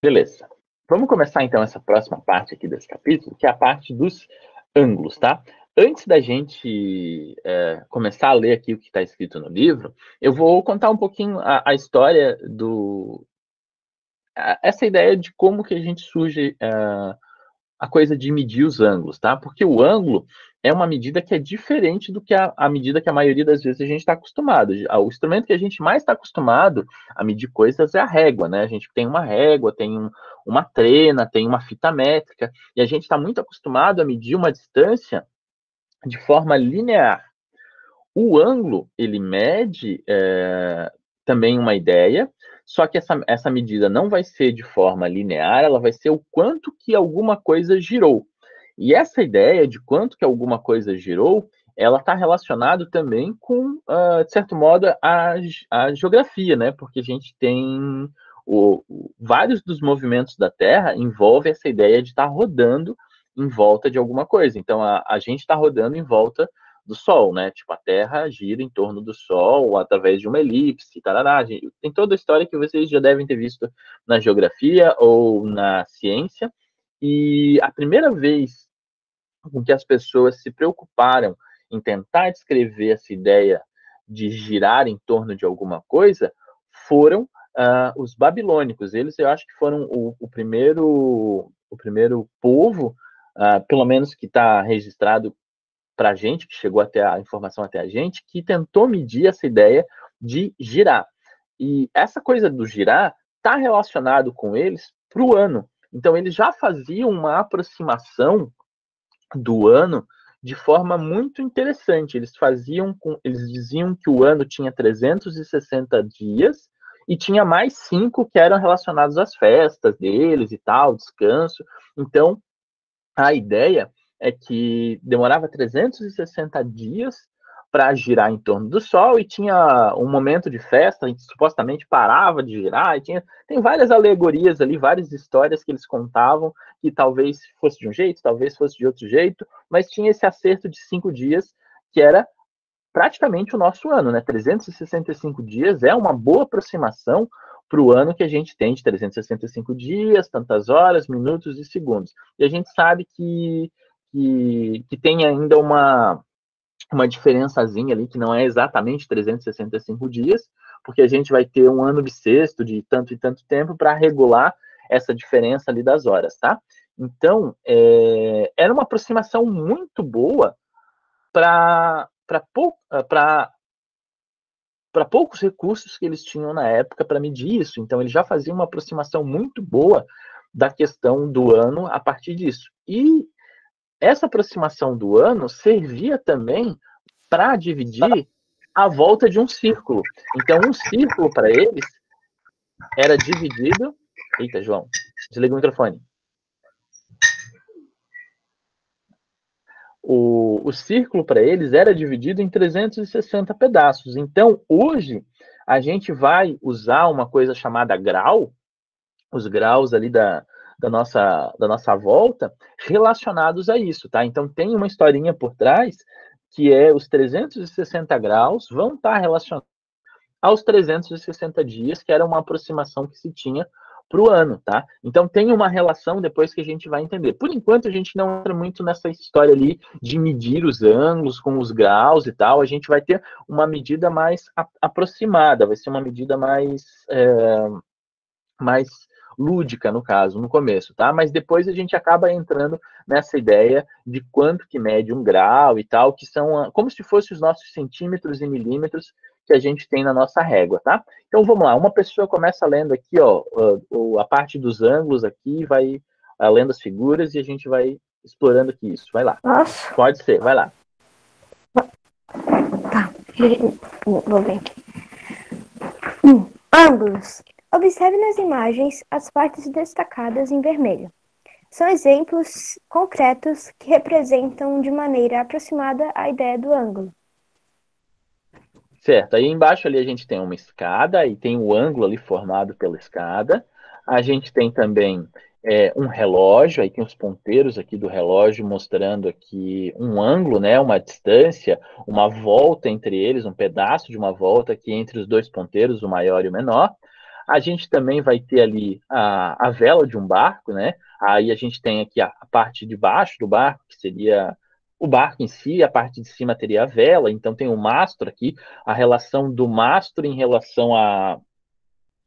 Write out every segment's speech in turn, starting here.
Beleza. Vamos começar então essa próxima parte aqui desse capítulo, que é a parte dos ângulos, tá? Antes da gente começar a ler aqui o que está escrito no livro, eu vou contar um pouquinho a história essa ideia de como que a gente surge a coisa de medir os ângulos, tá? Porque o ângulo é uma medida que é diferente do que a medida que a maioria das vezes a gente está acostumado. O instrumento que a gente mais está acostumado a medir coisas é a régua, né? A gente tem uma régua, tem uma trena, tem uma fita métrica, e a gente está muito acostumado a medir uma distância de forma linear. O ângulo, ele mede também uma ideia, só que essa medida não vai ser de forma linear, ela vai ser o quanto que alguma coisa girou. E essa ideia de quanto que alguma coisa girou, ela está relacionada também com, de certo modo, a geografia, né? Porque a gente tem vários dos movimentos da Terra envolve essa ideia de estar rodando em volta de alguma coisa. Então, a gente está rodando em volta do Sol, né? Tipo, a Terra gira em torno do Sol através de uma elipse, tarará. Tem toda a história que vocês já devem ter visto na geografia ou na ciência. E a primeira vez com que as pessoas se preocuparam em tentar descrever essa ideia de girar em torno de alguma coisa foram os babilônicos. Eles, eu acho que foram o primeiro povo, pelo menos que está registrado para a gente, que chegou até a informação até a gente, que tentou medir essa ideia de girar. E essa coisa do girar está relacionado com eles para o ano. Então, eles já faziam uma aproximação do ano de forma muito interessante. Eles diziam que o ano tinha 360 dias e tinha mais 5 que eram relacionados às festas deles e tal, descanso. Então, a ideia é que demorava 360 dias para girar em torno do Sol e tinha um momento de festa, que supostamente parava de girar, tem várias alegorias ali, várias histórias que eles contavam, que talvez fosse de um jeito, talvez fosse de outro jeito, mas tinha esse acerto de 5 dias, que era praticamente o nosso ano, né? 365 dias é uma boa aproximação para o ano que a gente tem de 365 dias, tantas horas, minutos e segundos. E a gente sabe que tem ainda uma diferençazinha ali, que não é exatamente 365 dias, porque a gente vai ter um ano bissexto de tanto e tanto tempo para regular essa diferença ali das horas, tá? Então, era uma aproximação muito boa para poucos recursos que eles tinham na época para medir isso. Então, eles já faziam uma aproximação muito boa da questão do ano a partir disso. E essa aproximação do ano servia também para dividir a volta de um círculo. Então, um círculo para eles era dividido. Eita, João, desliga o microfone. O círculo para eles era dividido em 360 pedaços. Então, hoje, a gente vai usar uma coisa chamada grau, os graus ali da nossa volta, relacionados a isso, tá? Então, tem uma historinha por trás, que é os 360 graus vão estar relacionados aos 360 dias, que era uma aproximação que se tinha para o ano, tá? Então tem uma relação depois que a gente vai entender. Por enquanto a gente não entra muito nessa história ali de medir os ângulos com os graus e tal. A gente vai ter uma medida mais aproximada, vai ser uma medida mais lúdica, no caso, no começo, tá? Mas depois a gente acaba entrando nessa ideia de quanto que mede um grau e tal, que são como se fossem os nossos centímetros e milímetros que a gente tem na nossa régua, tá? Então vamos lá, uma pessoa começa lendo aqui, ó, a parte dos ângulos aqui, vai lendo as figuras e a gente vai explorando aqui isso. Vai lá. Nossa. Pode ser, vai lá. Tá. Vou ver aqui. Ângulos. Observe nas imagens as partes destacadas em vermelho. São exemplos concretos que representam de maneira aproximada a ideia do ângulo. Certo, aí embaixo ali a gente tem uma escada e tem o ângulo ali formado pela escada. A gente tem também um relógio, aí tem os ponteiros aqui do relógio mostrando aqui um ângulo, né, uma distância, uma volta entre eles, um pedaço de uma volta aqui entre os dois ponteiros, o maior e o menor. A gente também vai ter ali a vela de um barco, né? Aí a gente tem aqui a parte de baixo do barco, que seria o barco em si, a parte de cima teria a vela, então tem o mastro aqui, a relação do mastro em relação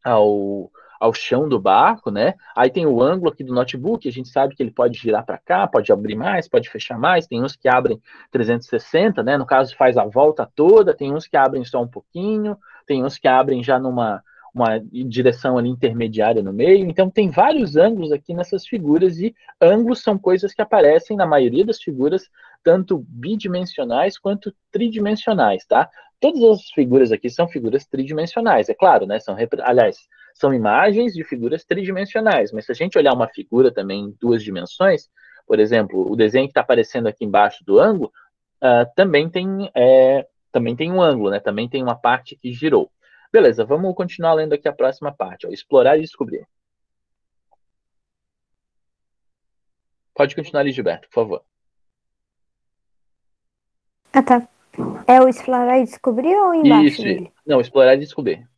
ao, ao chão do barco, né? Aí tem o ângulo aqui do notebook, a gente sabe que ele pode girar para cá, pode abrir mais, pode fechar mais, tem uns que abrem 360, né? No caso, faz a volta toda, tem uns que abrem só um pouquinho, tem uns que abrem já numa uma direção ali intermediária no meio, então tem vários ângulos aqui nessas figuras, e ângulos são coisas que aparecem na maioria das figuras, tanto bidimensionais quanto tridimensionais, tá? Todas as figuras aqui são figuras tridimensionais, é claro, né? Aliás, são imagens de figuras tridimensionais, mas se a gente olhar uma figura também em duas dimensões, por exemplo, o desenho que está aparecendo aqui embaixo do ângulo, também tem um ângulo, né? Também tem uma parte que girou. Beleza, vamos continuar lendo aqui a próxima parte. Ó, explorar e descobrir. Pode continuar ali, Gilberto, por favor. Ah, tá. É o explorar e descobrir ou embaixo dele? Não, explorar e descobrir.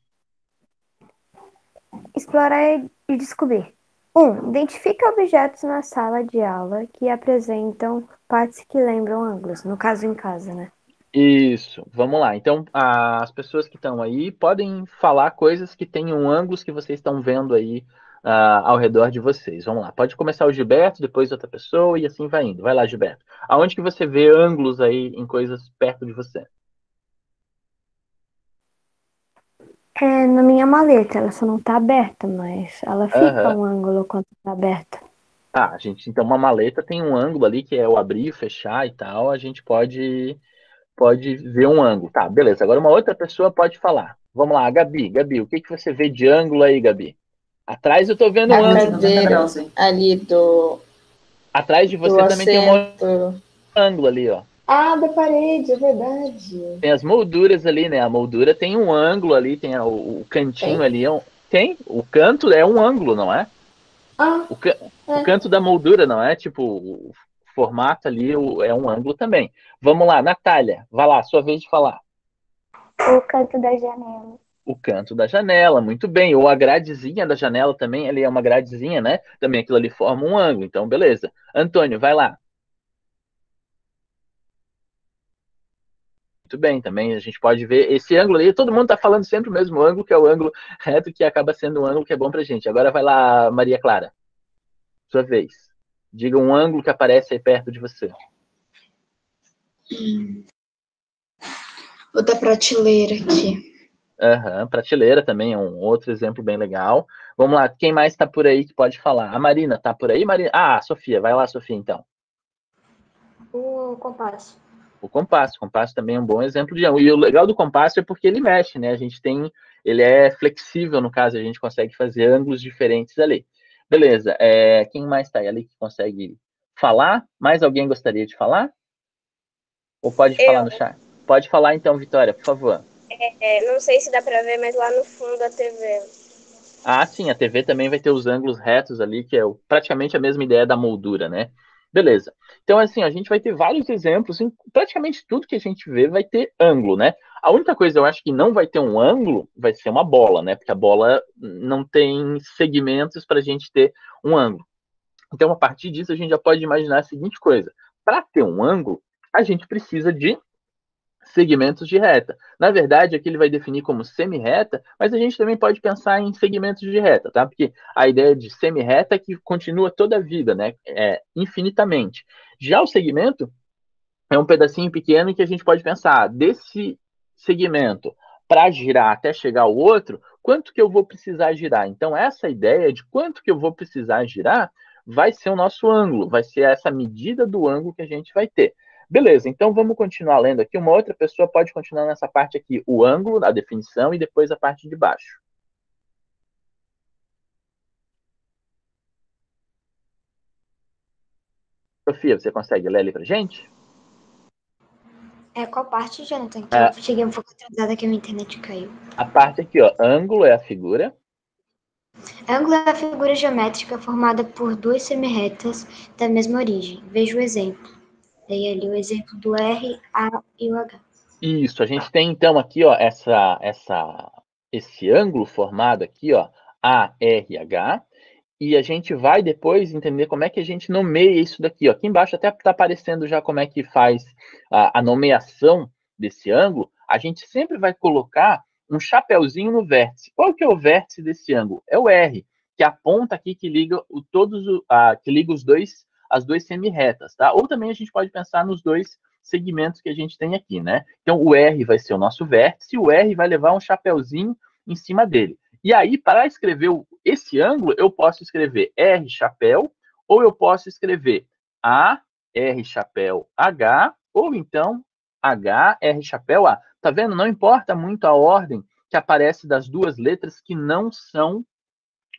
Explorar e descobrir. 1. Identifica objetos na sala de aula que apresentam partes que lembram ângulos, no caso em casa, né? Isso, vamos lá. Então, as pessoas que estão aí podem falar coisas que tenham ângulos que vocês estão vendo aí ao redor de vocês. Vamos lá, pode começar o Gilberto, depois outra pessoa e assim vai indo. Vai lá, Gilberto. Aonde que você vê ângulos aí em coisas perto de você? É na minha maleta, ela só não tá aberta, mas ela fica um ângulo quando tá aberta. Ah, gente, então uma maleta tem um ângulo ali que é o abrir, fechar e tal, a gente pode ver um ângulo. Tá, beleza. Agora uma outra pessoa pode falar. Vamos lá, Gabi. Gabi, o que que você vê de ângulo aí, Gabi? Atrás eu tô vendo um ângulo. Cadeira ali do... Atrás de você também tem um ângulo ali, ó. Ah, da parede, é verdade. Tem as molduras ali, né? A moldura tem um ângulo ali, tem o cantinho Tem? ali. Tem, o canto é um ângulo, não é? Ah, O canto da moldura, não é? Tipo, o formato ali é um ângulo também. Vamos lá, Natália, vai lá, sua vez de falar. O canto da janela. O canto da janela, muito bem. Ou a gradezinha da janela também, ali é uma gradezinha, né? Também aquilo ali forma um ângulo, então beleza. Antônio, vai lá. Muito bem, também a gente pode ver esse ângulo ali. Todo mundo está falando sempre o mesmo ângulo, que é o ângulo reto, que acaba sendo um ângulo que é bom pra gente. Agora vai lá, Maria Clara. Sua vez. Diga um ângulo que aparece aí perto de você. o da prateleira aqui. Prateleira também é um outro exemplo bem legal. Vamos lá, quem mais está por aí que pode falar? A Marina está por aí, Marina? Ah, a Sofia, vai lá, Sofia, então. O compasso. O compasso também é um bom exemplo de ângulo. E o legal do compasso é porque ele mexe, né? Ele é flexível, no caso, a gente consegue fazer ângulos diferentes ali. Beleza, quem mais está aí ali que consegue falar? Mais alguém gostaria de falar? Ou pode falar no chat? Pode falar então, Vitória, por favor. Não sei se dá para ver, mas lá no fundo da TV. Ah, sim, a TV também vai ter os ângulos retos ali, que é praticamente a mesma ideia da moldura, né? Beleza. Então, assim, a gente vai ter vários exemplos, em praticamente tudo que a gente vê vai ter ângulo, né? A única coisa eu acho que não vai ter um ângulo vai ser uma bola, né? Porque a bola não tem segmentos para a gente ter um ângulo. Então, a partir disso, a gente já pode imaginar a seguinte coisa: para ter um ângulo, a gente precisa de segmentos de reta. Na verdade, aqui ele vai definir como semi-reta, mas a gente também pode pensar em segmentos de reta, tá? Porque a ideia de semi-reta é que continua toda a vida, né? Infinitamente. Já o segmento é um pedacinho pequeno que a gente pode pensar desse segmento para girar até chegar ao outro, quanto que eu vou precisar girar? Então, essa ideia de quanto que eu vou precisar girar vai ser o nosso ângulo, vai ser essa medida do ângulo que a gente vai ter. Beleza, então vamos continuar lendo aqui. Uma outra pessoa pode continuar nessa parte aqui, o ângulo, a definição e depois a parte de baixo. Sofia, você consegue ler ali pra gente? Qual parte, Jonathan? Que eu cheguei um pouco atrasada que a minha internet caiu. A parte aqui, ó, ângulo é a figura. Ângulo é a figura geométrica formada por duas semirretas da mesma origem. Veja o exemplo. Dei ali o exemplo do R, A e o H. Isso, a gente tem então aqui, ó, esse ângulo formado aqui, ó, ARH, e a gente vai depois entender como é que a gente nomeia isso daqui, ó. Aqui embaixo até está aparecendo já como é que faz a nomeação desse ângulo. A gente sempre vai colocar um chapéuzinho no vértice. Qual que é o vértice desse ângulo? É o R, que é a ponta aqui que liga as duas semi-retas, tá? Ou também a gente pode pensar nos dois segmentos que a gente tem aqui, né? Então, o R vai ser o nosso vértice, e o R vai levar um chapéuzinho em cima dele. E aí, para escrever esse ângulo, eu posso escrever R chapéu, ou eu posso escrever A, R chapéu, H, ou então H, R chapéu, A. Tá vendo? Não importa muito a ordem que aparece das duas letras que não são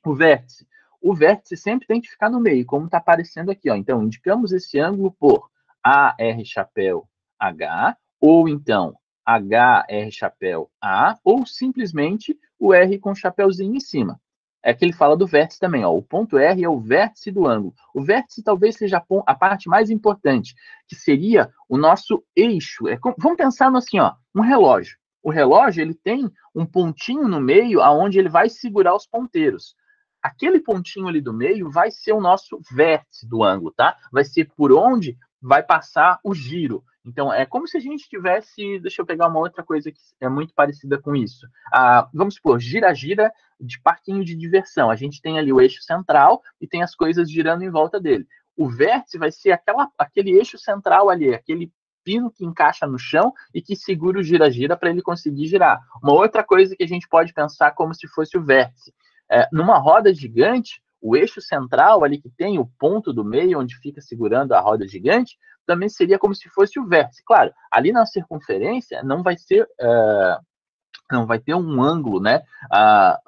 o vértice. O vértice sempre tem que ficar no meio, como está aparecendo aqui, ó. Então, indicamos esse ângulo por A, R chapéu, H, ou então H, R chapéu, A, ou simplesmente o R com o chapéuzinho em cima. É que ele fala do vértice também, ó. O ponto R é o vértice do ângulo. O vértice talvez seja a parte mais importante, que seria o nosso eixo. Vamos pensar no assim, ó, um relógio. O relógio, ele tem um pontinho no meio aonde ele vai segurar os ponteiros. Aquele pontinho ali do meio vai ser o nosso vértice do ângulo, tá? Vai ser por onde vai passar o giro. Então, é como se a gente tivesse... Deixa eu pegar uma outra coisa que é muito parecida com isso. Vamos supor, gira-gira de parquinho de diversão. A gente tem ali o eixo central e tem as coisas girando em volta dele. O vértice vai ser aquele eixo central ali, aquele pino que encaixa no chão e que segura o gira-gira para ele conseguir girar. Uma outra coisa que a gente pode pensar como se fosse o vértice. Numa roda gigante, o eixo central ali que tem o ponto do meio onde fica segurando a roda gigante, também seria como se fosse o vértice. Claro, ali na circunferência não vai ser... não vai ter um ângulo, né?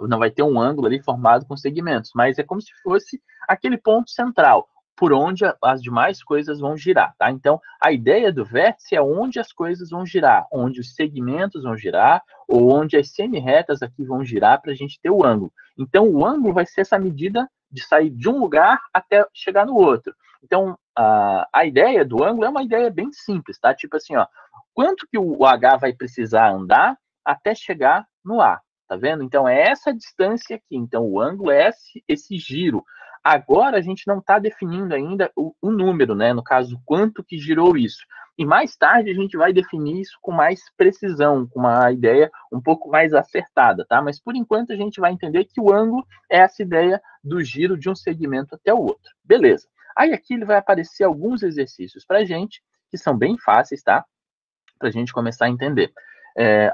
Não vai ter um ângulo ali formado com segmentos, mas é como se fosse aquele ponto central, por onde as demais coisas vão girar, tá? Então, a ideia do vértice é onde as coisas vão girar, onde os segmentos vão girar, ou onde as semi-retas aqui vão girar para a gente ter o ângulo. Então, o ângulo vai ser essa medida de sair de um lugar até chegar no outro. Então, a ideia do ângulo é uma ideia bem simples, tá? Tipo assim, ó, quanto que o H vai precisar andar até chegar no A, tá vendo? Então, é essa distância aqui. Então, o ângulo é esse giro. Agora, a gente não está definindo ainda o número, né? No caso, quanto que girou isso. E mais tarde, a gente vai definir isso com mais precisão, com uma ideia um pouco mais acertada, tá? Mas, por enquanto, a gente vai entender que o ângulo é essa ideia do giro de um segmento até o outro. Beleza. Aí, aqui, ele vai aparecer alguns exercícios para a gente, que são bem fáceis, tá? Para a gente começar a entender.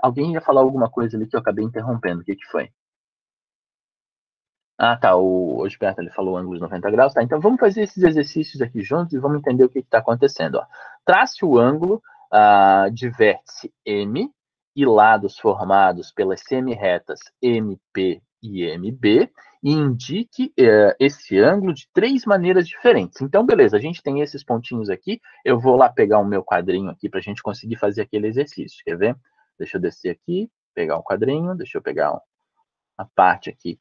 Alguém ia falar alguma coisa ali que eu acabei interrompendo. O que foi? Tá, o Gilberto ele falou ângulos 90 graus, tá? Então vamos fazer esses exercícios aqui juntos e vamos entender o que está acontecendo, ó. Trace o ângulo de vértice M e lados formados pelas semi-retas MP e MB e indique esse ângulo de 3 maneiras diferentes. Então, beleza, a gente tem esses pontinhos aqui, eu vou lá pegar o meu quadrinho aqui para a gente conseguir fazer aquele exercício, quer ver? Deixa eu descer aqui, pegar um quadrinho, deixa eu pegar a parte aqui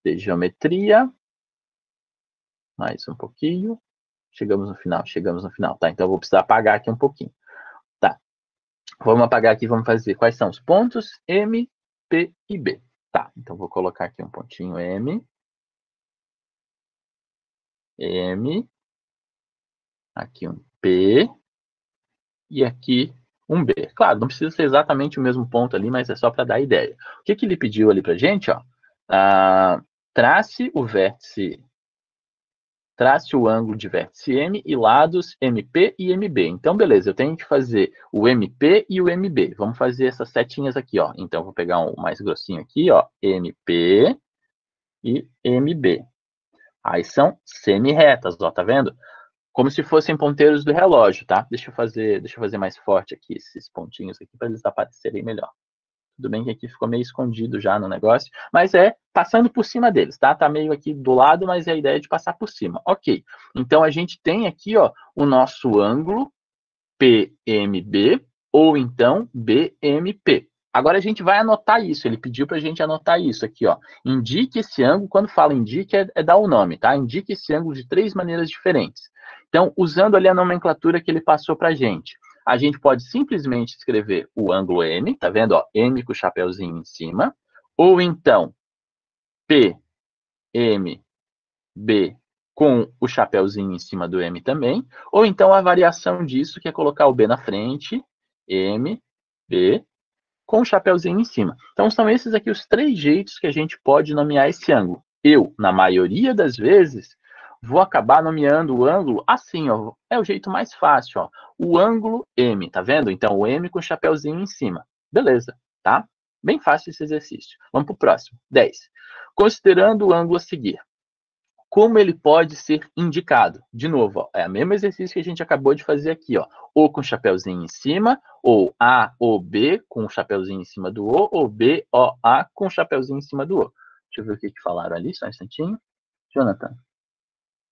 de geometria, mais um pouquinho, chegamos no final, tá? Então eu vou precisar apagar aqui um pouquinho, tá? Vamos apagar aqui, vamos fazer quais são os pontos M, P e B, tá? Então vou colocar aqui um pontinho M, aqui um P e aqui um B. Claro, não precisa ser exatamente o mesmo ponto ali, mas é só para dar ideia. O que ele pediu ali pra gente, ó? Trace o ângulo de vértice M e lados MP e MB. Então, beleza, eu tenho que fazer o MP e o MB. Vamos fazer essas setinhas aqui, ó. Então, vou pegar um mais grossinho aqui, ó, MP e MB. Aí são semi-retas, ó, tá vendo? Como se fossem ponteiros do relógio, tá? Deixa eu fazer mais forte aqui esses pontinhos aqui para eles aparecerem melhor. Tudo bem que aqui ficou meio escondido já no negócio, mas passando por cima deles, tá? Tá meio aqui do lado, mas é a ideia de passar por cima. Ok. Então, a gente tem aqui, ó, o nosso ângulo PMB ou então BMP. Agora, a gente vai anotar isso. Ele pediu para a gente anotar isso aqui, ó. Indique esse ângulo. Quando fala indique, é dar o nome, tá? Indique esse ângulo de 3 maneiras diferentes. Então, usando ali a nomenclatura que ele passou para a gente. A gente pode simplesmente escrever o ângulo M, tá vendo? Ó, M com o chapeuzinho em cima. Ou então, P, M, B com o chapeuzinho em cima do M também. Ou então a variação disso, que é colocar o B na frente, M, B, com o chapeuzinho em cima. Então, são esses aqui os 3 jeitos que a gente pode nomear esse ângulo. Eu, na maioria das vezes, vou acabar nomeando o ângulo assim, ó. É o jeito mais fácil, ó. O ângulo M, tá vendo? Então, o M com o chapeuzinho em cima. Beleza, tá? Bem fácil esse exercício. Vamos para o próximo. 10. Considerando o ângulo a seguir, como ele pode ser indicado? De novo, ó, é o mesmo exercício que a gente acabou de fazer aqui, ó. O com o chapeuzinho em cima, ou A, ou B com o chapeuzinho em cima do O, ou B, O, A com o chapeuzinho em cima do O. Deixa eu ver o que falaram ali, só um instantinho. Jonathan,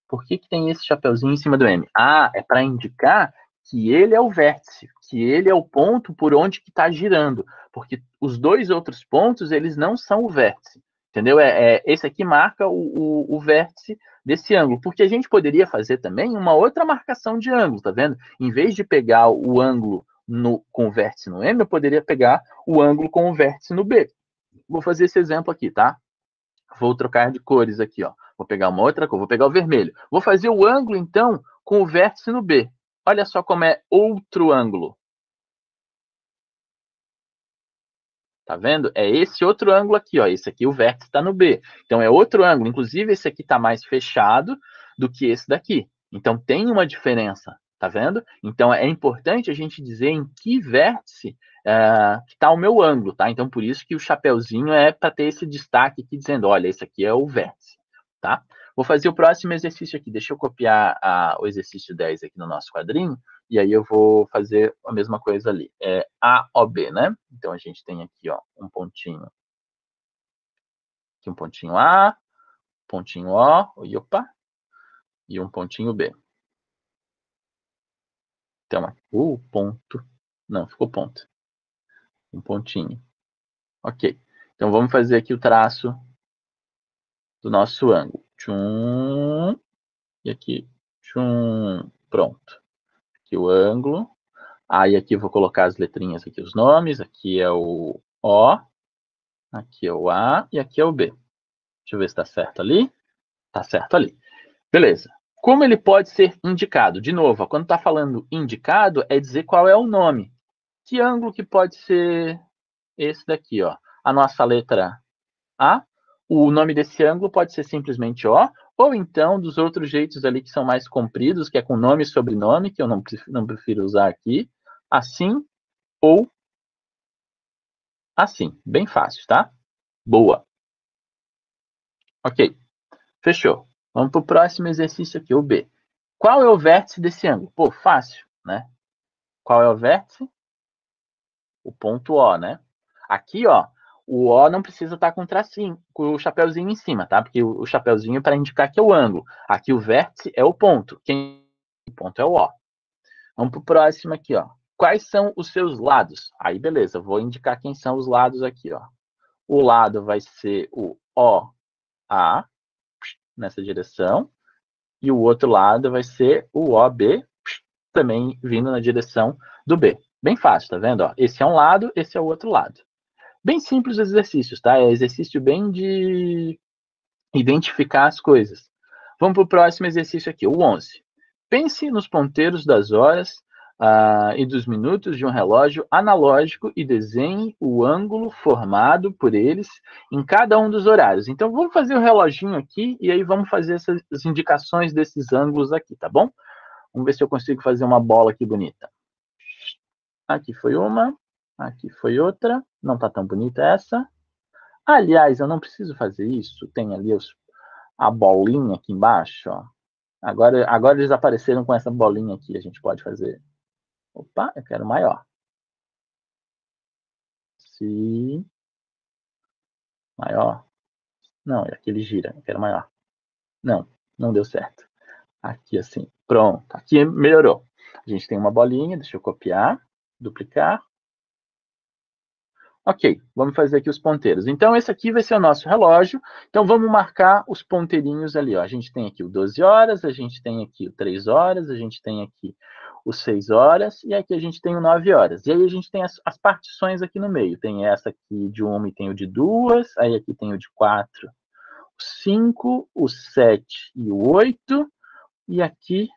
por que tem esse chapeuzinho em cima do M? Ah, é para indicar que ele é o vértice, que ele é o ponto por onde que está girando, porque os 2 outros pontos, eles não são o vértice. Entendeu? Esse aqui marca o vértice desse ângulo. Porque a gente poderia fazer também uma outra marcação de ângulo, tá vendo? Em vez de pegar o ângulo com o vértice no M, eu poderia pegar o ângulo com o vértice no B. Vou fazer esse exemplo aqui, tá? Vou trocar de cores aqui, ó. Vou pegar uma outra cor, vou pegar o vermelho. Vou fazer o ângulo, então, com o vértice no B. Olha só como é outro ângulo. Tá vendo? É esse outro ângulo aqui, ó. Esse aqui, o vértice está no B. Então, é outro ângulo. Inclusive, esse aqui está mais fechado do que esse daqui. Então, tem uma diferença. Tá vendo? Então, é importante a gente dizer em que vértice que está o meu ângulo, tá? Então, por isso que o chapeuzinho é para ter esse destaque aqui, dizendo, olha, esse aqui é o vértice, tá? Vou fazer o próximo exercício aqui. Deixa eu copiar o exercício 10 aqui no nosso quadrinho. E aí eu vou fazer a mesma coisa ali. É A, O, B, né? Então, a gente tem aqui, ó, um pontinho. Aqui um pontinho A, pontinho O, e opa, e um pontinho B. Então, aqui, ponto. Não, ficou ponto. Um pontinho. Ok. Então, vamos fazer aqui o traço do nosso ângulo. Tchum. E aqui, tchum. Pronto. Aqui o ângulo. Aí aqui eu vou colocar as letrinhas aqui, os nomes. Aqui é o O, aqui é o A e aqui é o B. Deixa eu ver se está certo ali. Está certo ali. Beleza. Como ele pode ser indicado? De novo, ó, quando está falando indicado, é dizer qual é o nome. Que ângulo que pode ser esse daqui, ó? A nossa letra A. O nome desse ângulo pode ser simplesmente O, ou então dos outros jeitos ali que são mais compridos, que é com nome e sobrenome, que eu não prefiro usar aqui. Assim ou assim. Bem fácil, tá? Boa. Ok. Fechou. Vamos para o próximo exercício aqui, o B. Qual é o vértice desse ângulo? Pô, fácil, né? Qual é o vértice? O ponto O, né? Aqui, ó, o O não precisa estar com o tracinho, com o chapeuzinho em cima, tá? Porque o chapeuzinho é para indicar que é o ângulo. Aqui o vértice é o ponto. O ponto é o O. Vamos para o próximo aqui, ó. Quais são os seus lados? Aí, beleza, vou indicar quem são os lados aqui, ó. O lado vai ser o OA, nessa direção, e o outro lado vai ser o OB, também vindo na direção do B. Bem fácil, tá vendo? Ó, esse é um lado, esse é o outro lado. Bem simples os exercícios, tá? É exercício bem de identificar as coisas. Vamos para o próximo exercício aqui, o 11. Pense nos ponteiros das horas e dos minutos de um relógio analógico e desenhe o ângulo formado por eles em cada um dos horários. Então, vamos fazer o reloginho aqui e aí vamos fazer essas indicações desses ângulos aqui, tá bom? Vamos ver se eu consigo fazer uma bola aqui bonita. Aqui foi uma, aqui foi outra. Não está tão bonita essa. Aliás, eu não preciso fazer isso. Tem ali a bolinha aqui embaixo, ó. Agora eles apareceram com essa bolinha aqui. A gente pode fazer. Opa, eu quero maior. Sim. Maior. Não, aqui ele gira. Eu quero maior. Não, não deu certo. Aqui assim. Pronto. Aqui melhorou. A gente tem uma bolinha. Deixa eu copiar. Duplicar. Ok, vamos fazer aqui os ponteiros. Então, esse aqui vai ser o nosso relógio. Então, vamos marcar os ponteirinhos ali. Ó. A gente tem aqui o 12 horas, a gente tem aqui o 3 horas, a gente tem aqui os 6 horas, e aqui a gente tem o 9 horas. E aí a gente tem as partições aqui no meio. Tem essa aqui de 1 e tem o de 2, aí aqui tem o de 4, o 5, o 7 e o 8, e aqui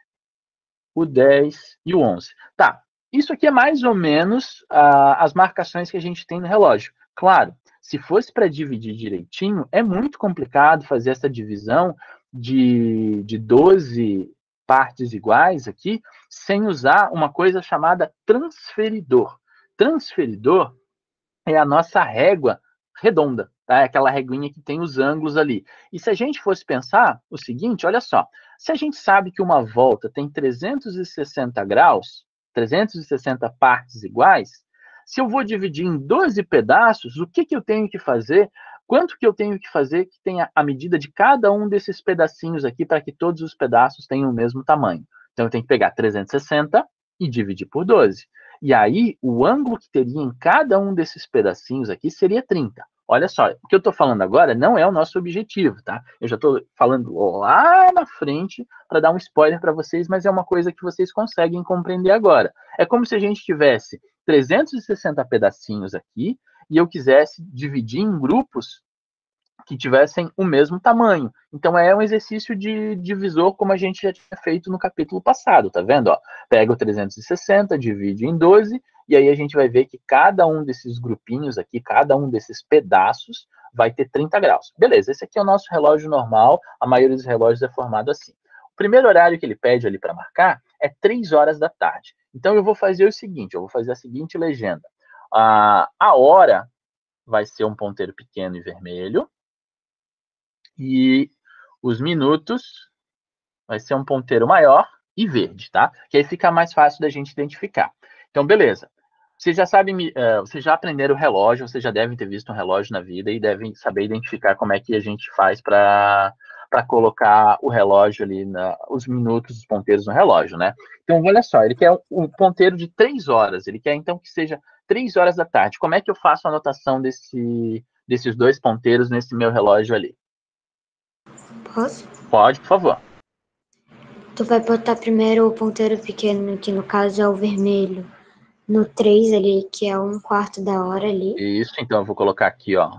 o 10 e o 11. Tá, isso aqui é mais ou menos as marcações que a gente tem no relógio. Claro, se fosse para dividir direitinho, é muito complicado fazer essa divisão de 12 partes iguais aqui, sem usar uma coisa chamada transferidor. Transferidor é a nossa régua redonda, tá? É aquela reguinha que tem os ângulos ali. E se a gente fosse pensar o seguinte, olha só, se a gente sabe que uma volta tem 360 graus, 360 partes iguais, se eu vou dividir em 12 pedaços, o que eu tenho que fazer? Quanto que eu tenho que fazer que tenha a medida de cada um desses pedacinhos aqui para que todos os pedaços tenham o mesmo tamanho? Então, eu tenho que pegar 360 e dividir por 12. E aí, o ângulo que teria em cada um desses pedacinhos aqui seria 30. Olha só, o que eu estou falando agora não é o nosso objetivo, tá? Eu já estou falando lá na frente para dar um spoiler para vocês, mas é uma coisa que vocês conseguem compreender agora. É como se a gente tivesse 360 pedacinhos aqui e eu quisesse dividir em grupos que tivessem o mesmo tamanho. Então é um exercício de divisor como a gente já tinha feito no capítulo passado, tá vendo? Ó, pega o 360, divide em 12, e aí a gente vai ver que cada um desses grupinhos aqui, cada um desses pedaços, vai ter 30 graus. Beleza, esse aqui é o nosso relógio normal, a maioria dos relógios é formado assim. O primeiro horário que ele pede ali para marcar é 3 horas da tarde. Então eu vou fazer o seguinte, eu vou fazer a seguinte legenda. A hora vai ser um ponteiro pequeno e vermelho, e os minutos vai ser um ponteiro maior e verde, tá? Que aí fica mais fácil da gente identificar. Então, beleza. Vocês já sabem, vocês já aprenderam o relógio, vocês já devem ter visto um relógio na vida e devem saber identificar como é que a gente faz para colocar o relógio ali, os minutos, os ponteiros no relógio, né? Então, olha só, ele quer um ponteiro de 3 horas, ele quer então que seja 3 horas da tarde. Como é que eu faço a anotação desses dois ponteiros nesse meu relógio ali? Posso? Pode, por favor. Tu vai botar primeiro o ponteiro pequeno, que no caso é o vermelho, no 3 ali, que é 1/4 da hora ali. Isso, então eu vou colocar aqui, ó.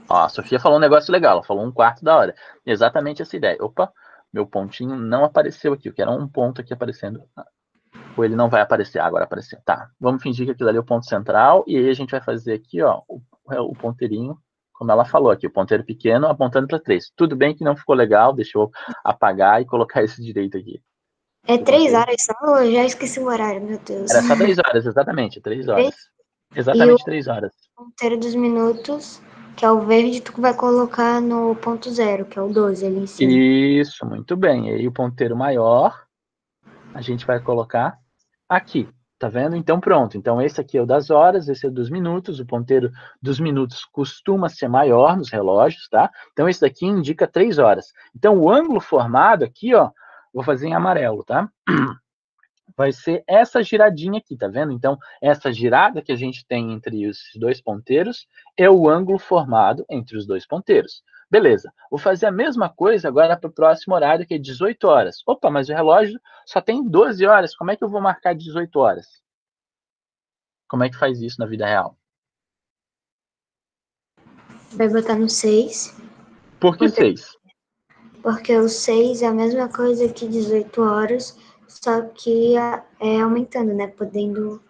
Ó, a Sofia falou um negócio legal, ela falou 1/4 da hora. Exatamente essa ideia. Opa, meu pontinho não apareceu aqui, eu quero um ponto aqui aparecendo. Ou ele não vai aparecer, agora apareceu. Tá, vamos fingir que aquilo ali é o ponto central, e aí a gente vai fazer aqui, ó, o ponteirinho, como ela falou aqui, o ponteiro pequeno apontando para 3. Tudo bem que não ficou legal, deixa eu apagar e colocar esse direito aqui. É 3 horas só? Eu já esqueci o horário, meu Deus. Era só 3 horas, exatamente, 3 horas. E Exatamente o 3 horas. ponteiro dos minutos, que é o verde, tu vai colocar no ponto 0, que é o 12 ali em cima. Isso, muito bem. E aí o ponteiro maior, a gente vai colocar aqui, tá vendo? Então pronto. Então esse aqui é o das horas, esse é o dos minutos. O ponteiro dos minutos costuma ser maior nos relógios, tá? Então esse daqui indica 3 horas. Então o ângulo formado aqui, ó, vou fazer em amarelo, tá? Vai ser essa giradinha aqui, tá vendo? Então, essa girada que a gente tem entre os dois ponteiros é o ângulo formado entre os dois ponteiros. Beleza, vou fazer a mesma coisa agora para o próximo horário, que é 18 horas. Opa, mas o relógio só tem 12 horas, como é que eu vou marcar 18 horas? Como é que faz isso na vida real? Vai botar no 6. Por que 6? Porque o 6 é a mesma coisa que 18 horas, só que é aumentando, né? Podendo.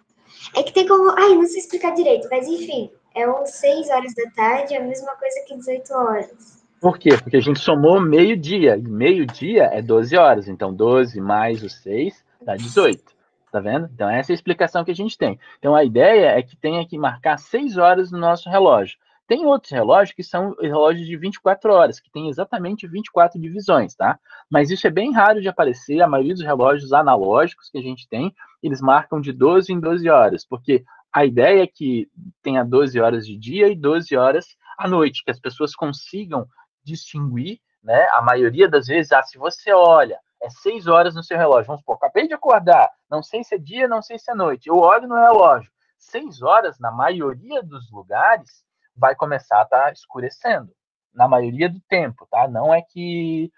É que tem como. Ai, não sei explicar direito, mas enfim. É o 6 horas da tarde, é a mesma coisa que 18 horas. Por quê? Porque a gente somou meio-dia, e meio-dia é 12 horas, então 12 mais os 6 dá 18. Tá vendo? Então essa é a explicação que a gente tem. Então a ideia é que tenha que marcar 6 horas no nosso relógio. Tem outros relógios que são relógios de 24 horas, que tem exatamente 24 divisões, tá? Mas isso é bem raro de aparecer, a maioria dos relógios analógicos que a gente tem, eles marcam de 12 em 12 horas, porque a ideia é que tenha 12 horas de dia e 12 horas à noite, que as pessoas consigam distinguir, né? A maioria das vezes, se você olha, é 6 horas no seu relógio, vamos supor, acabei de acordar, não sei se é dia, não sei se é noite, eu olho no relógio, 6 horas, na maioria dos lugares, vai começar a estar escurecendo, na maioria do tempo, tá? Não é que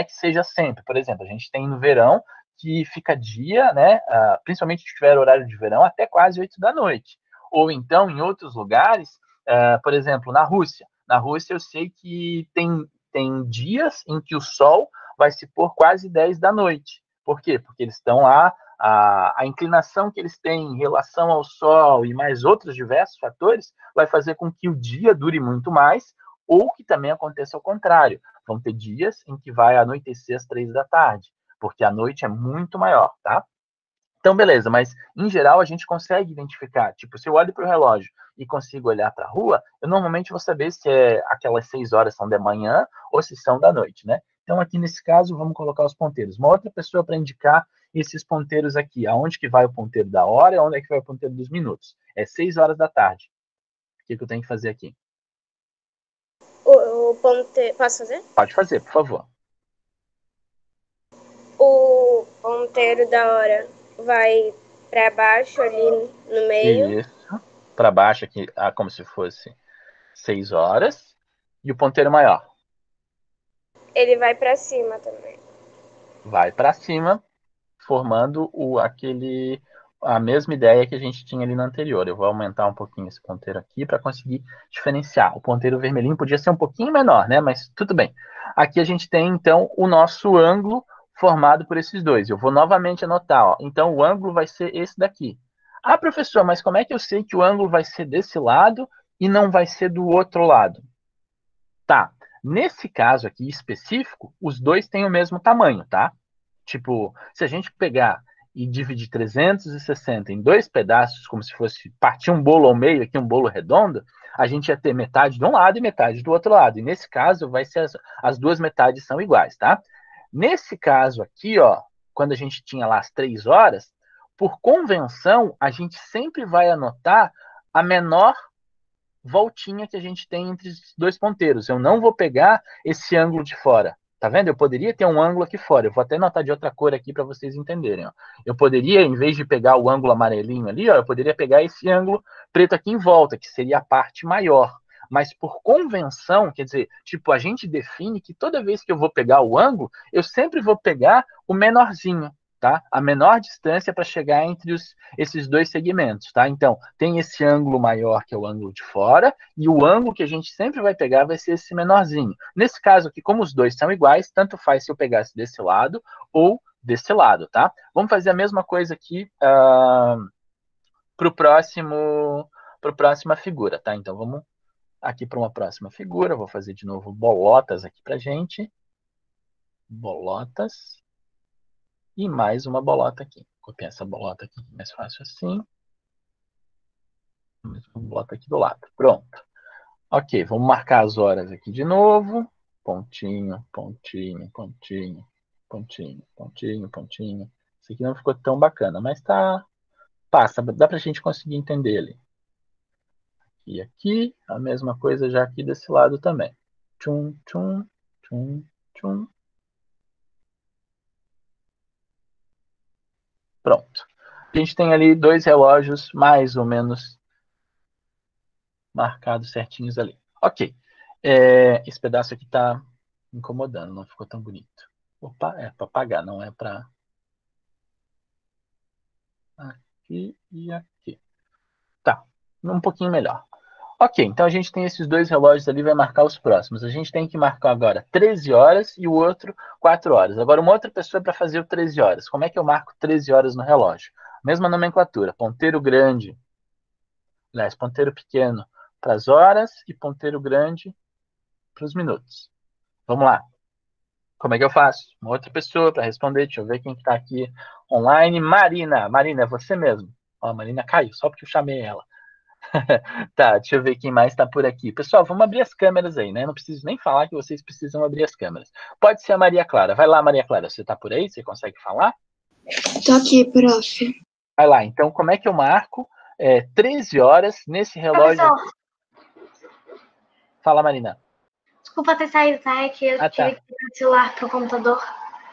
seja sempre, por exemplo, a gente tem no verão, que fica dia, né, principalmente se tiver horário de verão, até quase 8 da noite. Ou então, em outros lugares, por exemplo, na Rússia. Na Rússia eu sei que tem dias em que o sol vai se pôr quase 10 da noite. Por quê? Porque eles estão lá, a inclinação que eles têm em relação ao sol e mais outros diversos fatores vai fazer com que o dia dure muito mais, ou que também aconteça ao contrário. Vão ter dias em que vai anoitecer às 3 da tarde, porque a noite é muito maior, tá? Então, beleza, mas em geral a gente consegue identificar. Tipo, se eu olho para o relógio e consigo olhar para a rua, eu normalmente vou saber se aquelas 6 horas são da manhã ou se são da noite, né? Então, aqui nesse caso, vamos colocar os ponteiros. Uma outra pessoa para indicar esses ponteiros aqui. Aonde que vai o ponteiro da hora e aonde é que vai o ponteiro dos minutos? É 6 horas da tarde. O que eu tenho que fazer aqui? O ponteiro. Posso fazer? Pode fazer, por favor. O ponteiro da hora vai para baixo ali no meio. Isso. Para baixo aqui, como se fosse 6 horas. E o ponteiro maior? Ele vai para cima também. Vai para cima, formando a mesma ideia que a gente tinha ali na anterior. Eu vou aumentar um pouquinho esse ponteiro aqui para conseguir diferenciar. O ponteiro vermelhinho podia ser um pouquinho menor, né? Mas tudo bem. Aqui a gente tem, então, o nosso ângulo formado por esses dois. Eu vou novamente anotar. Ó. Então, o ângulo vai ser esse daqui. Ah, professor, mas como é que eu sei que o ângulo vai ser desse lado e não vai ser do outro lado? Tá. Nesse caso aqui específico, os dois têm o mesmo tamanho, tá? Tipo, se a gente pegar e dividir 360 em dois pedaços, como se fosse partir um bolo ao meio, aqui um bolo redondo, a gente ia ter metade de um lado e metade do outro lado. E nesse caso, vai ser as duas metades são iguais, tá? Nesse caso aqui, ó, quando a gente tinha lá as 3 horas, por convenção, a gente sempre vai anotar a menor voltinha que a gente tem entre os dois ponteiros. Eu não vou pegar esse ângulo de fora. Tá vendo? Eu poderia ter um ângulo aqui fora. Eu vou até anotar de outra cor aqui para vocês entenderem. Ó. Eu poderia, em vez de pegar o ângulo amarelinho ali, ó, eu poderia pegar esse ângulo preto aqui em volta, que seria a parte maior. Mas por convenção, quer dizer, tipo, a gente define que toda vez que eu vou pegar o ângulo, eu sempre vou pegar o menorzinho. Tá? A menor distância para chegar entre esses dois segmentos. Tá? Então, tem esse ângulo maior, que é o ângulo de fora, e o ângulo que a gente sempre vai pegar vai ser esse menorzinho. Nesse caso aqui, como os dois são iguais, tanto faz se eu pegasse desse lado ou desse lado. Tá? Vamos fazer a mesma coisa aqui para a próxima figura. Tá? Então, vamos aqui para uma próxima figura. Vou fazer de novo bolotas aqui para gente. Bolotas. E mais uma bolota aqui. Copiar essa bolota aqui, mais fácil assim. Mais uma bolota aqui do lado. Pronto. Ok, vamos marcar as horas aqui de novo. Pontinho, pontinho, pontinho, pontinho, pontinho, pontinho. Isso aqui não ficou tão bacana, mas tá. Passa, dá pra gente conseguir entender ali. E aqui, a mesma coisa já aqui desse lado também. Tchum, tchum, tchum, tchum. Pronto. A gente tem ali 2 relógios mais ou menos marcados certinhos ali. Ok. Esse pedaço aqui tá incomodando, não ficou tão bonito. Opa, é para apagar, não é para aqui e aqui. Tá, um pouquinho melhor. Ok, então a gente tem esses 2 relógios ali, vai marcar os próximos. A gente tem que marcar agora 13 horas e o outro 4 horas. Agora, uma outra pessoa para fazer o 13 horas. Como é que eu marco 13 horas no relógio? Mesma nomenclatura, ponteiro grande, aliás, ponteiro pequeno para as horas e ponteiro grande para os minutos. Vamos lá. Como é que eu faço? Uma outra pessoa para responder. Deixa eu ver quem está aqui online. Marina. Marina, é você mesmo. Ó, a Marina caiu, só porque eu chamei ela. Tá, deixa eu ver quem mais está por aqui. Pessoal, vamos abrir as câmeras aí, né? Não preciso nem falar que vocês precisam abrir as câmeras. Pode ser a Maria Clara. Vai lá, Maria Clara. Você está por aí? Você consegue falar? Tô aqui, prof. Vai lá. Então, como é que eu marco 13 horas nesse relógio? Professor, Fala, Marina. desculpa ter saído, tá? É que eu tive que ir do celular pro computador.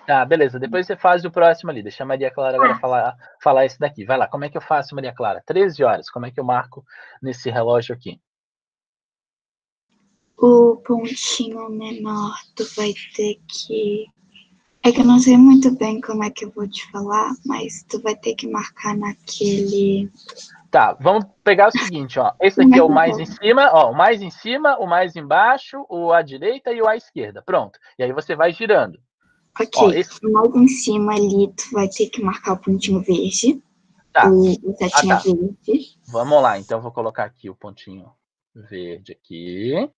Tá, beleza. Depois você faz o próximo ali. Deixa a Maria Clara agora falar esse daqui. Vai lá. Como é que eu faço, Maria Clara? 13 horas. Como é que eu marco nesse relógio aqui? O pontinho menor, tu vai ter que É que eu não sei muito bem como é que eu vou te falar, mas tu vai ter que marcar naquele... Tá, vamos pegar o seguinte, ó. Esse Como aqui é é o que mais fala? em cima, ó. O mais em cima, o mais embaixo, o à direita e o à esquerda. Pronto. E aí você vai girando. Ó, Ok, esse... mais em cima ali tu vai ter que marcar o pontinho verde, Tá. o setinha Tá. verde. Vamos lá, então eu vou colocar aqui o pontinho verde aqui.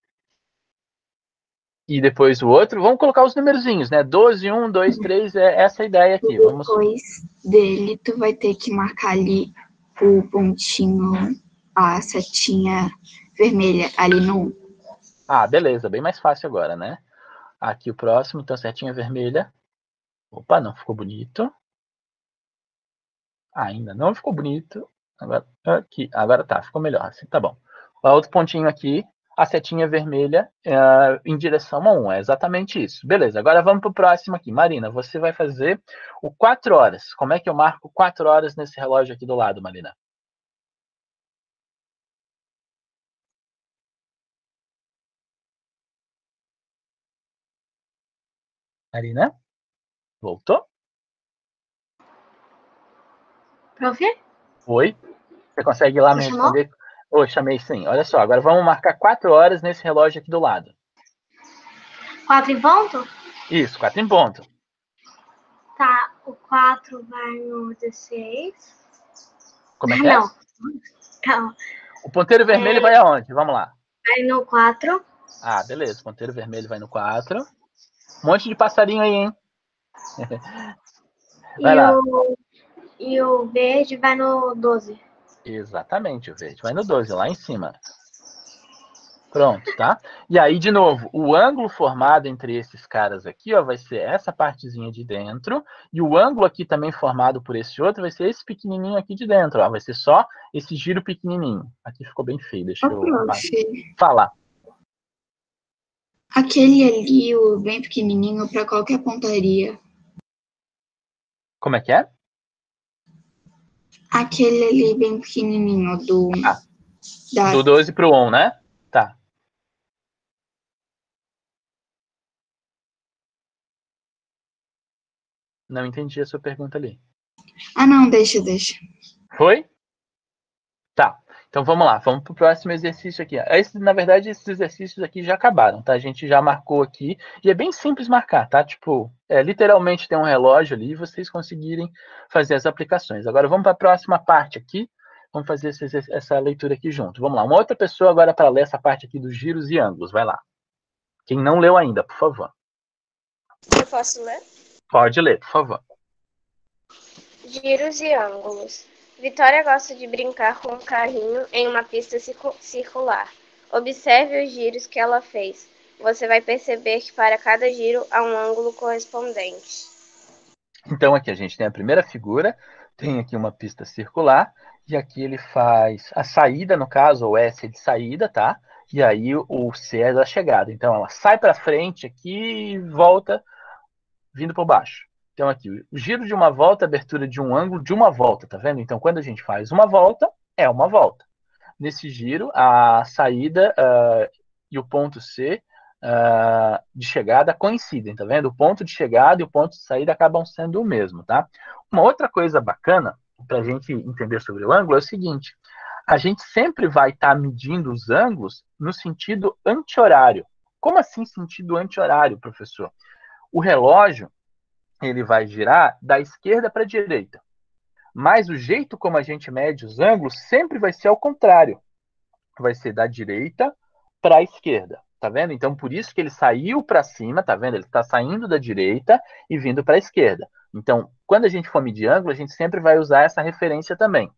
E depois o outro. Vamos colocar os numerozinhos, né? 12, 1, 2, 3, é essa a ideia aqui. E Vamos... depois dele tu vai ter que marcar ali o pontinho, a setinha vermelha ali no 1. Ah, beleza, bem mais fácil agora, né? Aqui o próximo, então setinha vermelha. Opa, não ficou bonito. Ainda não ficou bonito. Agora, aqui, agora tá, ficou melhor assim, tá bom. Outro pontinho aqui, a setinha vermelha em direção a 1, é exatamente isso. Beleza, agora vamos pro próximo aqui. Marina, você vai fazer o 4 horas. Como é que eu marco 4 horas nesse relógio aqui do lado, Marina? Marina? Voltou? Prof? Oi? Você consegue ir lá Você me chamou? responder? Ô, chamei sim. Olha só, agora vamos marcar 4 horas nesse relógio aqui do lado. 4 em ponto? Isso, 4 em ponto. Tá, o 4 vai no 16. Como é que é? Não, calma. O ponteiro vermelho vai aonde? Vamos lá. Vai no 4. Ah, beleza. O ponteiro vermelho vai no 4. Um monte de passarinho aí, hein? Vai lá. E o verde vai no 12. Exatamente, o verde vai no 12, lá em cima. Pronto, tá? E aí, de novo, o ângulo formado entre esses caras aqui, ó, vai ser essa partezinha de dentro, e o ângulo aqui também formado por esse outro vai ser esse pequenininho aqui de dentro, ó, vai ser só esse giro pequenininho. Aqui ficou bem feio, deixa Ô, eu prof, falar. aquele ali, o bem pequenininho, para qualquer pontaria. Como é que é? Aquele ali bem pequenininho Do 12 pro 1, né? Tá. Não entendi a sua pergunta ali. Ah, não, deixa. Foi? Tá. Então vamos lá, vamos pro próximo exercício aqui. Na verdade, esses exercícios aqui já acabaram, tá? A gente já marcou aqui. E é bem simples marcar, tá? Tipo, literalmente tem um relógio ali e vocês conseguirem fazer as aplicações. Agora vamos para a próxima parte aqui. Vamos fazer essa leitura aqui junto. Vamos lá. Uma outra pessoa agora para ler essa parte aqui dos giros e ângulos. Vai lá. Quem não leu ainda, por favor. Eu posso ler? Pode ler, por favor. Giros e ângulos. Vitória gosta de brincar com um carrinho em uma pista circular. Observe os giros que ela fez. Você vai perceber que para cada giro há um ângulo correspondente. Então aqui a gente tem a primeira figura, tem aqui uma pista circular, e aqui ele faz a saída, no caso, o S é de saída, tá? E aí o C é da chegada. Então ela sai para frente aqui e volta vindo por baixo. Então aqui, o giro de uma volta, abertura de um ângulo de uma volta, tá vendo? Então quando a gente faz uma volta, é uma volta. Nesse giro, a saída e o ponto C de chegada coincidem, tá vendo? O ponto de chegada e o ponto de saída acabam sendo o mesmo, tá? Uma outra coisa bacana para a gente entender sobre o ângulo é o seguinte: a gente sempre vai estar medindo os ângulos no sentido anti-horário. Como assim sentido anti-horário, professor? O relógio ele vai girar da esquerda para a direita. Mas o jeito como a gente mede os ângulos sempre vai ser ao contrário. Vai ser da direita para a esquerda. Tá vendo? Então, por isso que ele saiu para cima, tá vendo? Ele está saindo da direita e vindo para a esquerda. Então, quando a gente for medir ângulo, a gente sempre vai usar essa referência também.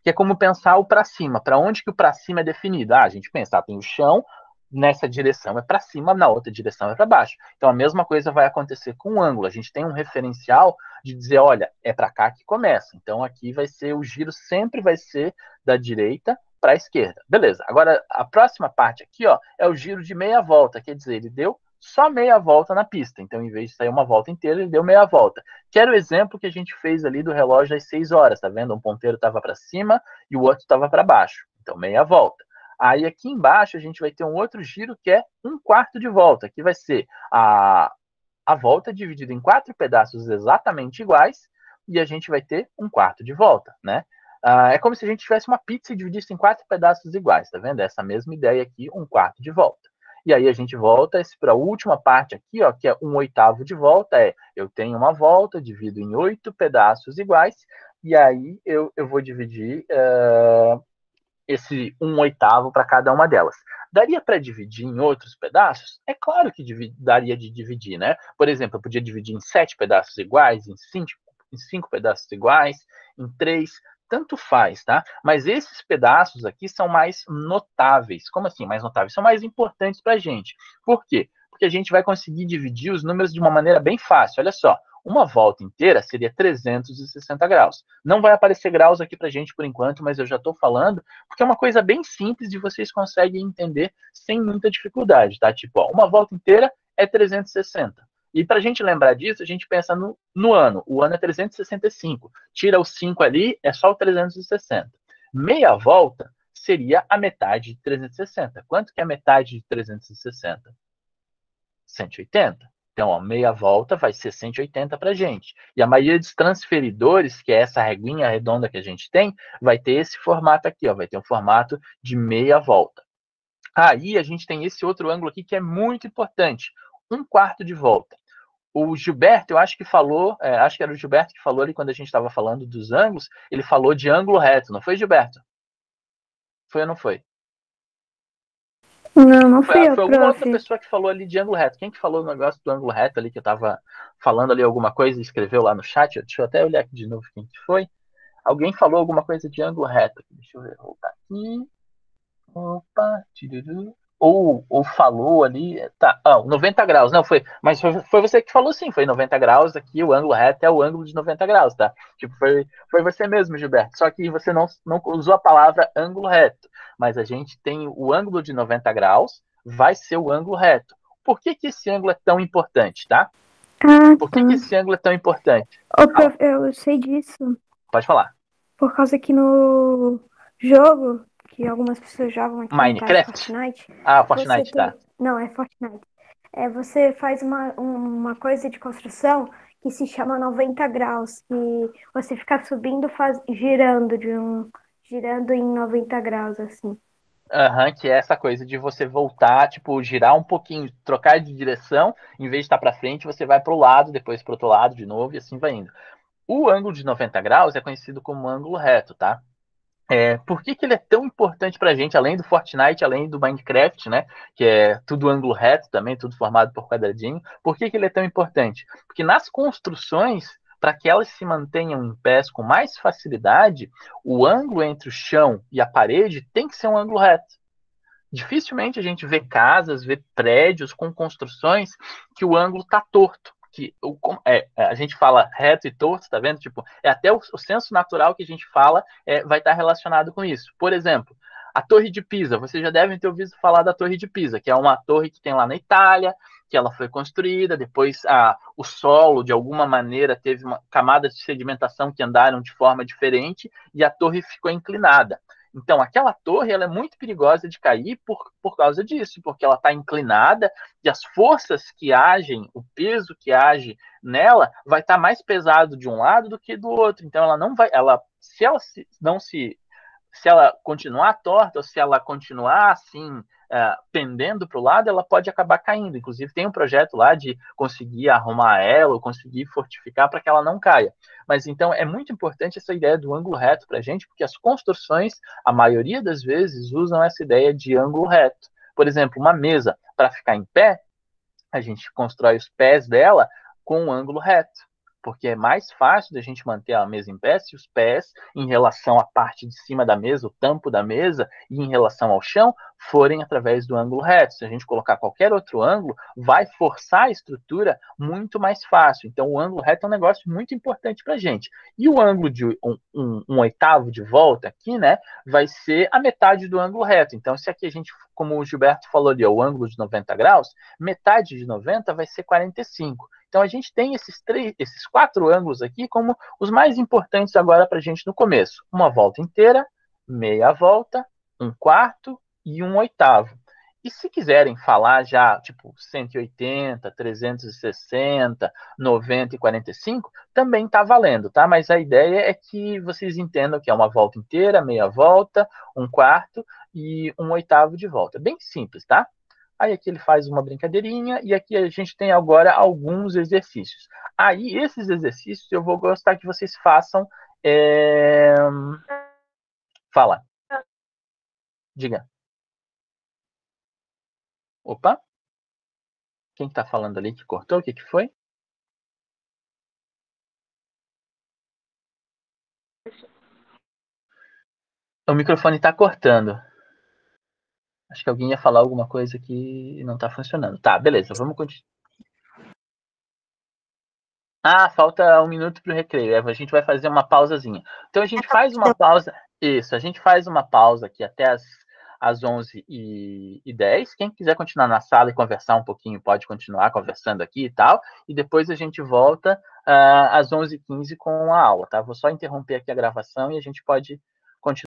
Que é como pensar o para cima. Para onde que o para cima é definido? A gente pensa, tem o chão, nessa direção é para cima, na outra direção é para baixo. Então, a mesma coisa vai acontecer com o ângulo. A gente tem um referencial de dizer, olha, é para cá que começa. Então, aqui vai ser, o giro sempre vai ser da direita para a esquerda. Beleza. Agora, a próxima parte aqui, ó, é o giro de meia volta. Quer dizer, ele deu só meia volta na pista. Então, em vez de sair uma volta inteira, ele deu meia volta. Que era o exemplo que a gente fez ali do relógio às 6 horas, tá vendo? Um ponteiro estava para cima e o outro estava para baixo. Então, meia volta. Aí aqui embaixo a gente vai ter um outro giro que é um quarto de volta, que vai ser a a volta dividida em 4 pedaços exatamente iguais, e a gente vai ter 1/4 de volta, né? É como se a gente tivesse uma pizza e dividisse em 4 pedaços iguais, tá vendo? Essa mesma ideia aqui, 1/4 de volta. E aí a gente volta para a última parte aqui, ó, que é 1/8 de volta, eu tenho uma volta, divido em 8 pedaços iguais, e aí eu vou dividir esse 1/8 para cada uma delas. Daria para dividir em outros pedaços? É claro que daria de dividir, né? Por exemplo, eu podia dividir em 7 pedaços iguais, em 5 pedaços iguais, em 3, tanto faz, tá? Mas esses pedaços aqui são mais notáveis. Como assim mais notáveis? São mais importantes para a gente. Por quê? Porque a gente vai conseguir dividir os números de uma maneira bem fácil. Olha só, uma volta inteira seria 360 graus. Não vai aparecer graus aqui para a gente por enquanto, mas eu já estou falando, porque é uma coisa bem simples e vocês conseguem entender sem muita dificuldade, tá? Tipo, ó, uma volta inteira é 360. E para a gente lembrar disso, a gente pensa no ano. O ano é 365. Tira o 5 ali, é só o 360. Meia volta seria a metade de 360. Quanto que é a metade de 360? 180. Então, ó, meia volta vai ser 180 para a gente. E a maioria dos transferidores, que é essa reguinha redonda que a gente tem, vai ter esse formato aqui, ó, vai ter um formato de meia volta. Aí a gente tem esse outro ângulo aqui que é muito importante, 1/4 de volta. O Gilberto, eu acho que falou, acho que era o Gilberto que falou ali quando a gente estava falando dos ângulos, ele falou de ângulo reto, não foi, Gilberto? Foi ou não foi? Não fui eu, foi alguma outra prof. pessoa que falou ali de ângulo reto. Quem que falou o negócio do ângulo reto ali, que eu estava falando ali alguma coisa e escreveu lá no chat? Deixa eu até olhar aqui de novo quem que foi. Alguém falou alguma coisa de ângulo reto. Deixa eu ver, voltar aqui. Opa, tiruru. Ou falou ali, tá, 90 graus, não, mas foi você que falou sim, foi 90 graus aqui, o ângulo reto é o ângulo de 90 graus, tá? Tipo, foi você mesmo, Gilberto, só que você não usou a palavra ângulo reto, mas a gente tem o ângulo de 90 graus, vai ser o ângulo reto. Por que esse ângulo é tão importante, tá? Por que esse ângulo é tão importante? Ô, prof, eu sei disso. Pode falar. Por causa que no jogo, que algumas pessoas jogam aqui Minecraft? no caso, Fortnite. Fortnite, tá. Não, é Fortnite. Você faz uma coisa de construção que se chama 90 graus, que você fica subindo, girando em 90 graus, assim. Que é essa coisa de você voltar, tipo, girar um pouquinho, trocar de direção, em vez de estar para frente, você vai para o lado, depois para o outro lado de novo, e assim vai indo. O ângulo de 90 graus é conhecido como ângulo reto, tá? Por que ele é tão importante para a gente, além do Fortnite, além do Minecraft, né? Que é tudo ângulo reto também, tudo formado por quadradinho. Por que ele é tão importante? Porque nas construções, para que elas se mantenham em pé com mais facilidade, o ângulo entre o chão e a parede tem que ser um ângulo reto. Dificilmente a gente vê casas, vê prédios com construções que o ângulo está torto. A gente fala reto e torto, tá vendo? Tipo, até o senso natural que a gente fala vai estar relacionado com isso. Por exemplo, a Torre de Pisa. Vocês já devem ter ouvido falar da Torre de Pisa, que é uma torre que tem lá na Itália, que ela foi construída, depois o solo, de alguma maneira, teve uma camada de sedimentação que andaram de forma diferente e a torre ficou inclinada. Então, aquela torre ela é muito perigosa de cair por causa disso, porque ela está inclinada e as forças que agem, o peso que age nela, vai estar mais pesado de um lado do que do outro. Então, ela não vai, se ela continuar torta, ou se ela continuar assim, pendendo para o lado, ela pode acabar caindo. Inclusive, tem um projeto lá de conseguir arrumar ela, ou conseguir fortificar para que ela não caia. Mas, então, é muito importante essa ideia do ângulo reto para a gente, porque as construções, a maioria das vezes, usam essa ideia de ângulo reto. Por exemplo, uma mesa, para ficar em pé, a gente constrói os pés dela com um ângulo reto, porque é mais fácil da gente manter a mesa em pé se os pés, em relação à parte de cima da mesa, o tampo da mesa, e em relação ao chão, forem através do ângulo reto. Se a gente colocar qualquer outro ângulo, vai forçar a estrutura muito mais fácil. Então, o ângulo reto é um negócio muito importante para a gente. E o ângulo de um oitavo de volta aqui, né, vai ser a metade do ângulo reto. Então, se aqui a gente, como o Gilberto falou ali, o ângulo de 90 graus, metade de 90 vai ser 45. Então, a gente tem esses 4 ângulos aqui como os mais importantes agora para a gente no começo. Uma volta inteira, meia volta, 1/4 e 1/8. E se quiserem falar já, tipo, 180, 360, 90 e 45, também está valendo, tá? Mas a ideia é que vocês entendam que é uma volta inteira, meia volta, um quarto e um oitavo de volta. Bem simples, tá? Aí aqui ele faz uma brincadeirinha e aqui a gente tem agora alguns exercícios. Aí esses exercícios eu vou gostar que vocês façam. Fala. Diga. Opa. Quem está falando ali que cortou? O que foi? O microfone está cortando. Acho que alguém ia falar alguma coisa que não está funcionando. Tá, beleza, vamos continuar. Ah, falta 1 minuto para o recreio. A gente vai fazer uma pausazinha. Então a gente faz uma pausa. Isso, a gente faz uma pausa aqui até às 11h10. Quem quiser continuar na sala e conversar um pouquinho, pode continuar conversando aqui e tal. E depois a gente volta às 11h15 com a aula, tá? Vou só interromper aqui a gravação e a gente pode